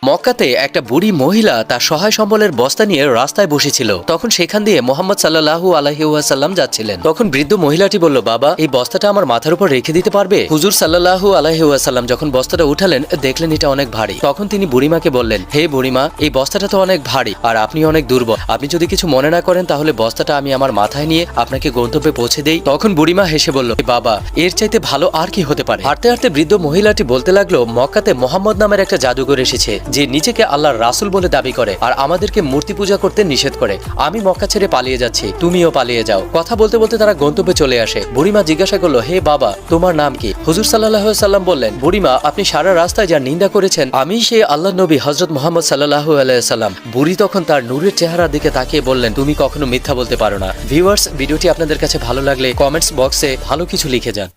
মক্কাতে একটা বুড়ি মহিলা তার সহায় সম্বলের বস্তা নিয়ে রাস্তায় বসেছিল। তখন সেখান দিয়ে মোহাম্মদ সাল্লাল্লাহু আলাইহি ওয়াসাল্লাম যাচ্ছিলেন। তখন বৃদ্ধ মহিলাটি বলল, বাবা, এই বস্তাটা আমার মাথার উপর রেখে দিতে পারবে? হুজুর সাল্লাল্লাহু আলাইহি ওয়াসাল্লাম যখন বস্তাটা উঠালেন, দেখলেন এটা অনেক ভারী। তখন তিনি বুড়িমাকে বললেন, হে বুড়িমা, এই বস্তাটা তো অনেক ভারী আর আপনি অনেক দুর্বল। আপনি যদি কিছু মনে না করেন তাহলে বস্তাটা আমি আমার মাথায় নিয়ে আপনাকে গন্তব্যে পৌঁছে দেই। তখন বুড়িমা হেসে বলল, বাবা, এর চাইতে ভালো আর কি হতে পারে? হাঁটতে হাঁটতে বৃদ্ধ মহিলাটি বলতে লাগলো, মক্কাতে মোহাম্মদ নামের একটা জাদুঘর এসেছে যে নিজেকে আল্লাহর রাসূল বলে দাবি করে আর আমাদেরকে মূর্তি পূজা করতে নিষেধ করে। আমি মক্কা ছেড়ে পালিয়ে যাচ্ছি, তুমিও পালিয়ে যাও। কথা বলতে বলতে তারা গন্তব্যে চলে আসে। বুড়িমা জিজ্ঞাসা করলো, হে বাবা, তোমার নাম কি? হুজুর সাল্লাল্লাহু আলাইহি সাল্লাম বললেন, বুড়িমা, আপনি সারা রাস্তায় যার নিন্দা করেছেন আমি সেই আল্লাহর নবী হযরত মুহাম্মদ সাল্লাল্লাহু আলাইহি সাল্লাম। বুড়ি তখন তার নূরের চেহারার দিকে তাকিয়ে বললেন, তুমি কখনো মিথ্যা বলতে পারো না। ভিউয়ার্স, ভিডিওটি আপনাদের কাছে ভালো লাগলে কমেন্টস বক্সে ভালো কিছু লিখে যান।